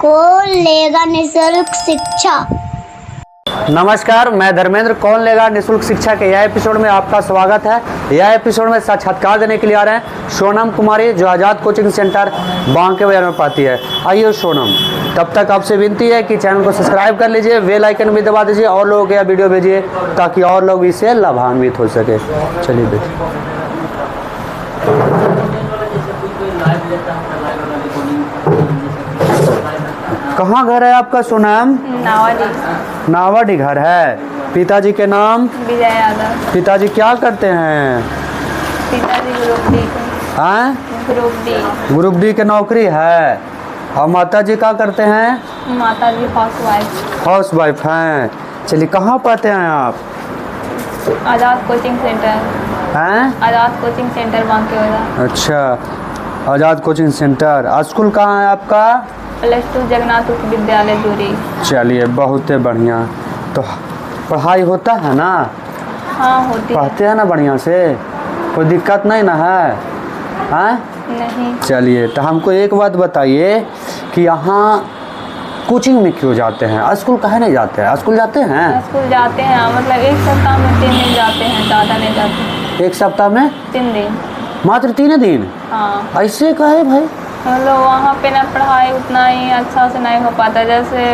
कौन लेगा निःशुल्क शिक्षा। नमस्कार, मैं धर्मेंद्र। कौन लेगा निःशुल्क शिक्षा के यह एपिसोड में आपका स्वागत है। यह एपिसोड में साक्षात्कार देने के लिए आ रहे हैं सोनम कुमारी, जो आज़ाद कोचिंग सेंटर बांके बाजार में पाती है। आइए सोनम, तब तक आपसे विनती है कि चैनल को सब्सक्राइब कर लीजिए, बेल आइकन भी दबा दीजिए और लोगों को यह वीडियो भेजिए ताकि और लोग इससे लाभान्वित हो सके। चलिए देखिए। कहाँ घर है आपका सोनम? नावाडी। नावाडी घर है। पिताजी के नाम? विजय यादव। पिताजी क्या करते हैं? पिताजी ग्रुप डी। हाँ, ग्रुप डी। ग्रुप डी के नौकरी है। और माता जी क्या करते हैं? माता जी हाउसवाइफ। हाउस वाइफ हैं। चलिए, कहाँ पढ़ते हैं आप? आज़ाद कोचिंग सेंटर। हैं? आज़ाद कोचिंग सेंटर बांके बाजार। अच्छा, आज़ाद कोचिंग सेंटर। स्कूल कहाँ है आपका? +2 जगन्नाथ उच्च विद्यालय जोरी। चलिए, बहुत बढ़िया। तो पढ़ाई होता है ना? हाँ, होती है। पढ़ते हैं ना बढ़िया से? कोई दिक्कत नहीं ना है? हाँ? नहीं। चलिए, तो हमको एक बात बताइए कि यहाँ कोचिंग में क्यों जाते हैं? स्कूल काहे नहीं जाते हैं? स्कूल जाते हैं? स्कूल जाते हैं, मतलब एक सप्ताह में 3 दिन जाते हैं, ज़्यादा नहीं जाते। एक सप्ताह में 3 दिन। मात्र 3 दिन? हाँ, ऐसे काहे भाई? मतलब वहाँ पे ना पढ़ाई उतना ही अच्छा से नहीं हो पाता। जैसे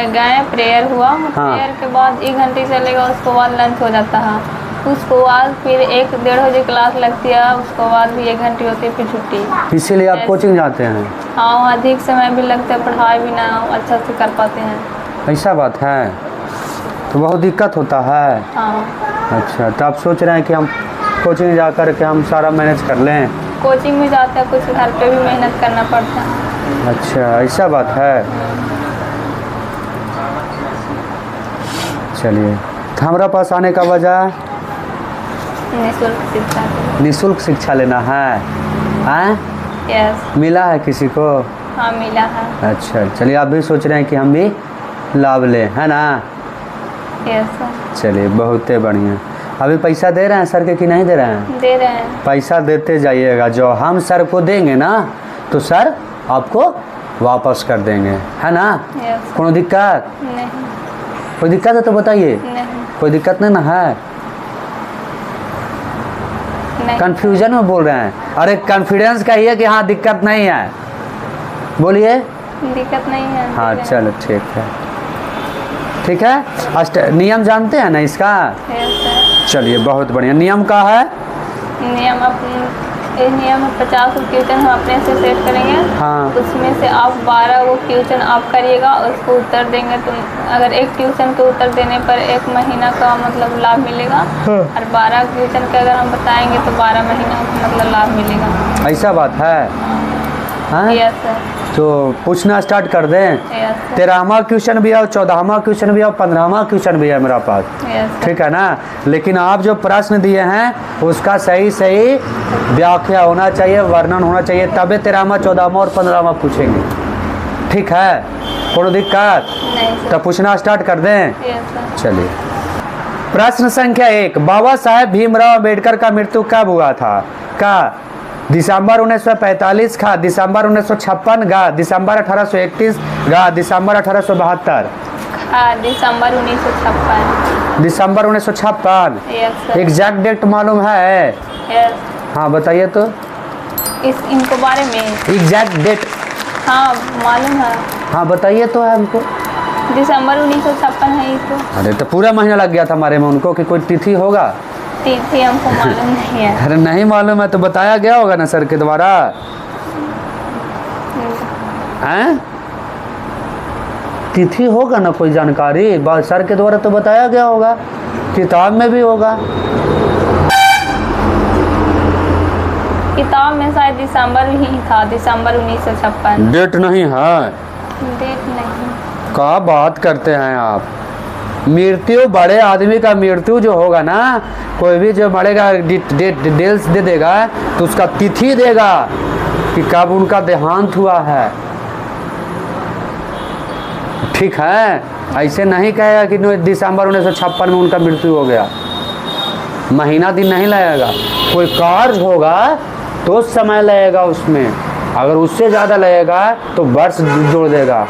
गए, प्रेयर हुआ, हाँ। प्रेयर के बाद 1 घंटे चलेगा, उसके बाद लंच हो जाता है। उसको बाद फिर 1-1:30 बजे क्लास लगती है, उसके बाद भी 1 घंटे होती है, फिर छुट्टी। इसीलिए आप कोचिंग जाते हैं? हाँ, वहाँ अधिक समय भी लगता है, पढ़ाई भी ना अच्छा से कर पाते हैं। ऐसा बात है, तो बहुत दिक्कत होता है। हाँ, अच्छा, तो आप सोच रहे हैं कि हम कोचिंग जा कर के हम सारा मैनेज कर लें? कोचिंग में जाते हैं, कुछ घर पे भी मेहनत करना पड़ता है। अच्छा, ऐसा बात है। चलिए, तो हमारा पास आने का वजह? निःशुल्क शिक्षा के लिए। निःशुल्क शिक्षा लेना है। हैं? यस। मिला है किसी को? हाँ, मिला है। अच्छा, चलिए, आप भी सोच रहे हैं कि हम भी लाभ लें, है ना? यस। चलिए, बहुत बढ़िया। अभी पैसा दे रहे हैं सर के कि नहीं दे रहे हैं? दे रहे हैं। पैसा देते जाइएगा। जो हम सर को देंगे ना, तो सर आपको वापस कर देंगे, है ना? यस। कोनो दिक्कत? नहीं। कोई दिक्कत है तो बताइए। नहीं। कोई दिक्कत नहीं ना है? नहीं। कंफ्यूजन में बोल रहे हैं? अरे कॉन्फिडेंस कहिए कि हाँ दिक्कत नहीं है, बोलिए। दिक्कत नहीं है। हाँ, दे रहे चलो ठीक है, ठीक है। नियम जानते हैं ना इसका? हैं। Yes sir. चलिए, बहुत बढ़िया। नियम का है? नियम 50 क्वेश्चन हम अपने से सेट करेंगे। हाँ। उसमें से आप 12 वो क्वेश्चन आप करिएगा, उसको उत्तर देंगे। तो अगर एक क्वेश्चन के उत्तर देने पर 1 महीना का मतलब लाभ मिलेगा। हाँ। और 12 क्वेश्चन के अगर हम बताएंगे तो 12 महीना का मतलब लाभ मिलेगा। ऐसा बात है? हाँ? Yes sir. तो पूछना स्टार्ट कर दें? Yes sir. 13वां क्वेश्चन भी है, 14वां क्वेश्चन भी है, 15वां क्वेश्चन भी है मेरा पास। Yes sir. ठीक है ना? लेकिन आप जो प्रश्न दिए हैं उसका सही सही व्याख्या होना चाहिए, वर्णन होना चाहिए, तबे 13वां, 14वां और 15वां पूछेंगे। ठीक है? कोनो दिक्कत? नहीं तो सर। पूछना स्टार्ट कर दें? Yes sir. चलिए, प्रश्न संख्या 1, बाबा साहेब भीमराव अम्बेडकर का मृत्यु कब हुआ था? का दिसंबर 1945, का दिसंबर 1956, गा दिसंबर 1831, गा दिसंबर 1872। हाँ, दिसंबर 1956। दिसंबर 1956। Yes sir. एग्जैक्ट डेट मालूम है? यस। हाँ, बताइए तो। इनको बारे में? Exact date? हाँ, मालूम है। हाँ, बताइए तो है हमको। दिसंबर 1956 है इसको। अरे तो पूरा महीना लग गया था हमारे में उनको, कि कोई तिथि होगा? तिथि हमको मालूम नहीं है। अरे नहीं मालूम है तो बताया गया होगा ना सर के द्वारा? हैं? तिथि होगा ना कोई जानकारी, सर के द्वारा तो बताया गया होगा, किताब में भी होगा। किताब में शायद दिसंबर ही था, दिसंबर 1956। डेट नहीं है? डेट नहीं। क्या बात करते हैं आप? मृत्यु, बड़े आदमी का मृत्यु जो होगा ना, कोई भी जो मरेगा डिटेल्स दे देगा तो उसका तिथि देगा कि कब उनका देहांत हुआ है। ठीक है? ऐसे नहीं कहेगा कि दिसंबर 1956 में उनका मृत्यु हो गया। महीना दिन नहीं लगेगा। कोई कार्य होगा तो समय लगेगा उसमें, अगर उससे ज़्यादा लगेगा तो वर्ष जोड़ देगा।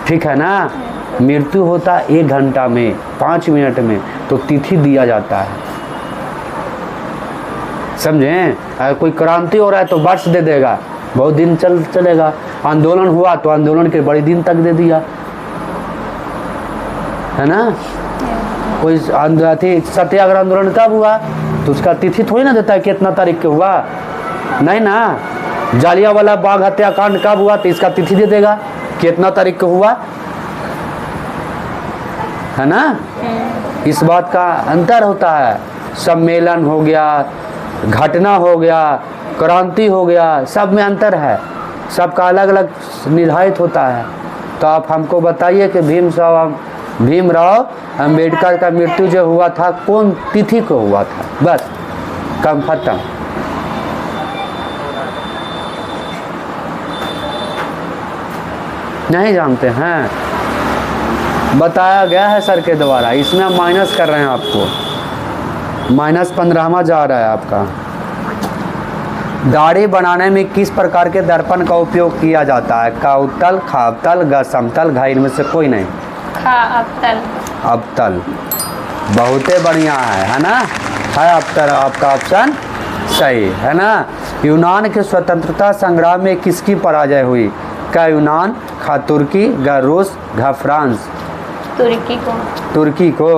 ठीक है ना। मृत्यु होता 1 घंटा में, 5 मिनट में, तो तिथि दिया जाता है, समझें। अगर कोई क्रांति हो रहा है तो वर्ष दे देगा, बहुत दिन चलेगा। आंदोलन हुआ तो आंदोलन के बड़े दिन तक दे दिया, है ना। कोई सत्याग्रह आंदोलन कब हुआ तो उसका तिथि थोड़ी ना देता है कितना तारीख के हुआ, नहीं ना। जालियांवाला बाग हत्याकांड कब हुआ तो इसका तिथि दे देगा कितना तारीख को हुआ, है ना। इस बात का अंतर होता है। सम्मेलन हो गया, घटना हो गया, क्रांति हो गया, सब में अंतर है, सबका अलग अलग निर्धारित होता है। तो आप हमको बताइए कि भीमराव अंबेडकर का मृत्यु जो हुआ था कौन तिथि को हुआ था, बस कम खत्म। नहीं जानते हैं, बताया गया है सर के द्वारा, इसमें हम माइनस कर रहे हैं आपको, -15वां जा रहा है आपका। दाढ़ी बनाने में किस प्रकार के दर्पण का उपयोग किया जाता है? का उत्तल, खा अवतल, ग समतल, घा इनमें से कोई नहीं। खा अवतल। अवतल, बहुते बढ़िया है ना। है अवतल आपका ऑप्शन सही है ना। यूनान के स्वतंत्रता संग्राम में किसकी पराजय हुई? का यूनान, खा तुर्की, ग रूस, घ फ्रांस। तुर्की को।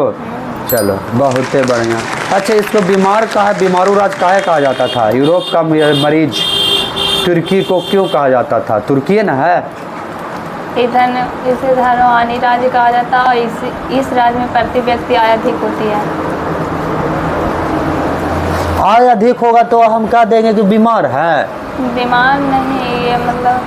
चलो बहुत बढ़िया। अच्छा, इसको बीमार कहा, बीमारू राज काहे कहा जाता था? यूरोप का मरीज तुर्की को क्यों कहा जाता था? तुर्की ना है। इसे धनवानी राज्य कहा जाता है और इस राज्य में प्रति व्यक्ति आय अधिक होती है। आय अधिक होगा तो हम कह देंगे कि बीमार है। बीमार नहीं, ये मतलब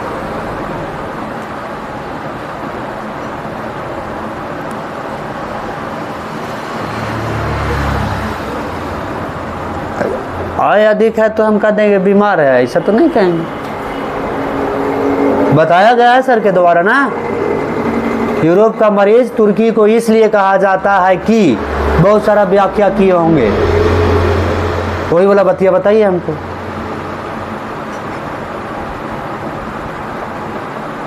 आय अधिक है तो हम कह देंगे बीमार है, ऐसा तो नहीं कहेंगे। बताया गया है सर के द्वारा ना। यूरोप का मरीज तुर्की को इसलिए कहा जाता है कि बहुत सारा व्याख्या किए होंगे, वही वाला बतिया बताइए हमको।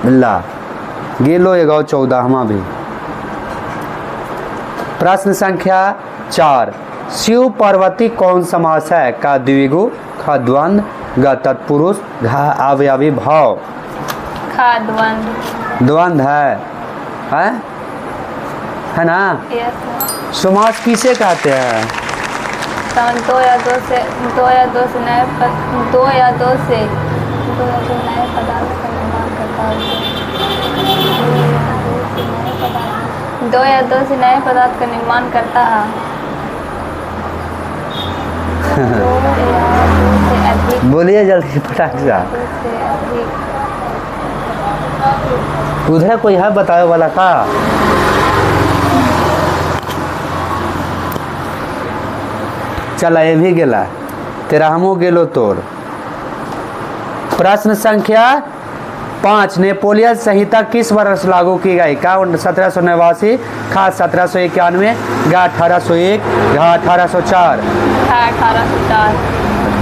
बिल्ला गेलो एगो 14वां भी। प्रश्न संख्या 4, शिव पार्वती कौन समास है? का द्विगु, ख द्वंद्व, ग तत्पुरुष, घ अवयवी भाव। खा द्वंद्व। द्वंद्व है ना। समास किसे कहते हैं? दो या दो से नए पदार्थ का निर्माण करता है। 2 या 2 से नए पदार्थ का निर्माण करता है। 2 या 2 से अधिक। बोलिए जल्दी फटाक से। उधर कोई है बताए वाला का? चला ये भी गेला, 13वां गेलो तोर। प्रश्न संख्या 5, नेपोलियन संहिता किस वर्ष लागू की गई? का 1789, खा 1791, ग 1801, घ 1804।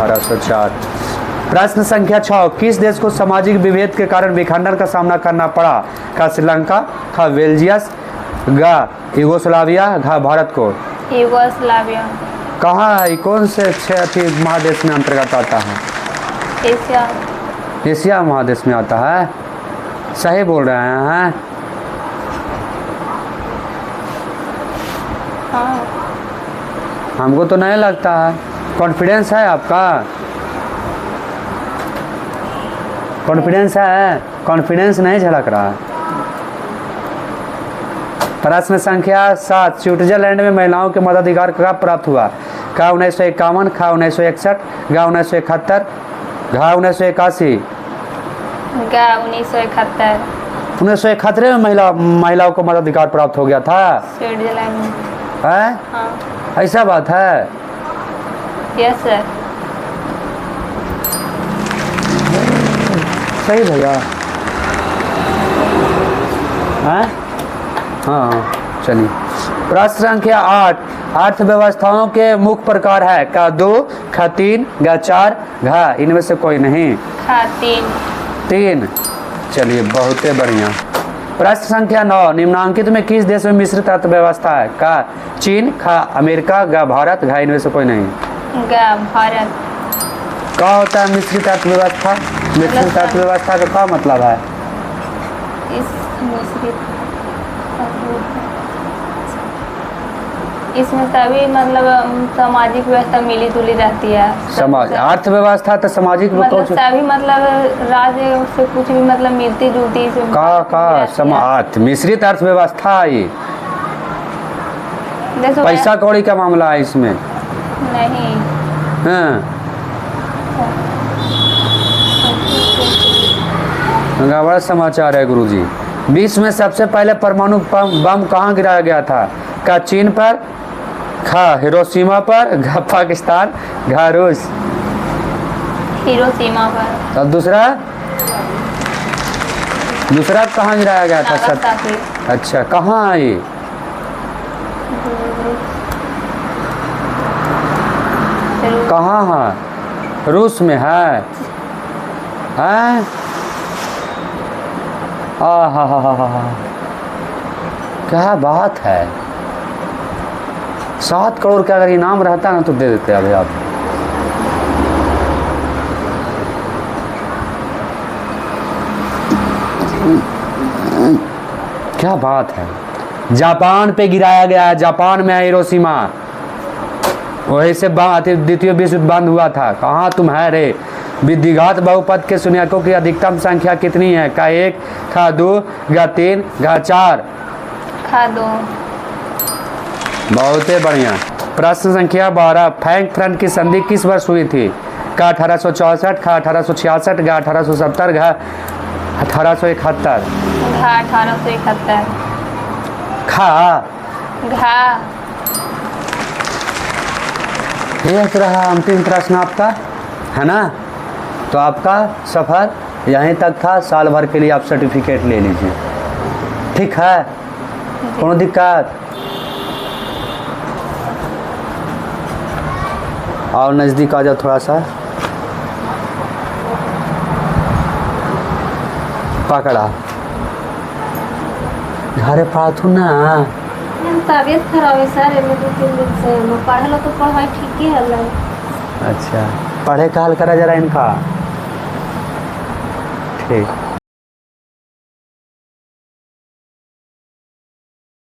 1804। प्रश्न संख्या 6, किस देश को सामाजिक विभेद के कारण विखंडन का सामना करना पड़ा? का श्रीलंका, ख बेल्जियस, ग यूगोस्लाविया, घ भारत को। यूगोस्लाविया। कहाँ है? कौन से महादेश में अंतर्गत आता है? एशिया। एशिया महादेश में आता है। सही बोल रहे हैं। हाँ। हमको तो नहीं लगता है। कॉन्फिडेंस है आपका? कॉन्फिडेंस है? कॉन्फिडेंस नहीं झलक रहा है। प्रश्न संख्या 7, स्विट्जरलैंड में महिलाओं के मताधिकार कब प्राप्त हुआ? का 1951, खा 1961, ग 1971, घा 1981। 1971। 1971 में महिलाओं को मताधिकार प्राप्त हो गया था स्विट्जरलैंड में। है? हाँ। ऐसा बात है? Yes sir. सही भैया। हाँ चलिए। प्रश्न संख्या 8, अर्थव्यवस्थाओं के मुख्य प्रकार है? का 2, ख 3, ग 4, घ इनमें से कोई नहीं। खा 3। 3। चलिए बहुत बढ़िया। प्रश्न संख्या 9, निम्नांकित में किस देश में मिश्रित अर्थव्यवस्था है? का चीन, खा अमेरिका, गा भारत, घा इनमें से कोई नहीं। भारत। क्या होता है मिश्रित अर्थव्यवस्था? मिश्रित अर्थव्यवस्था का क्या मतलब है? इसमें सभी मतलब सामाजिक व्यवस्था मिली जुली रहती है। समाज अर्थव्यवस्था तो सामाजिक मतलब सभी मतलब राज्य से कुछ भी मतलब मिलती जुलती का समाज मिश्रित अर्थव्यवस्था है ये। पैसा कौड़ी का मामला है इसमें नहीं। हाँ बड़ा समाचार है गुरुजी। विश्व में सबसे पहले परमाणु बम कहाँ गिराया गया था? का चीन पर, खा हिरोशिमा पर, घा पाकिस्तान, घा रूस। हिरोशिमा पर। और दूसरा कहाँ गिराया गया था? नागासाकी। अच्छा कहाँ है ये? कहाँ है? रूस में है? क्या बात है। 7 करोड़ का अगर इनाम रहता ना तो दे देते अभी आप। क्या बात है। जापान पे गिराया गया है। जापान में है हिरोशिमा। वही से द्वितीय विश्व युद्ध बंद हुआ था। कहाँ तुम है रे? विधिघात बहुपद के शून्यकों की अधिकतम संख्या कितनी है? का 1, खा 2, घा 3, घा 4। खा 2। बहुत ही बढ़िया। प्रश्न संख्या 12, फ्रैंकफर्ट की संधि किस वर्ष हुई थी? का 1864, खा 1866, घा 1870, घा 1871। घा 1871। खा घा। यह तो रहा अंतिम प्रश्न आपका, है ना? तो आपका सफ़र यहीं तक था। साल भर के लिए आप सर्टिफिकेट ले लीजिए। ठीक है? कोनो दिक्कत? और नज़दीक आ जाओ थोड़ा सा। पकड़ा घरे पाथू ना। तबियत खराब है सर। 2-3 दिन से पढ़ल तो पढ़ाई ठीक ही है। अच्छा पढ़े का हाल करा जरा इनका। ठीक।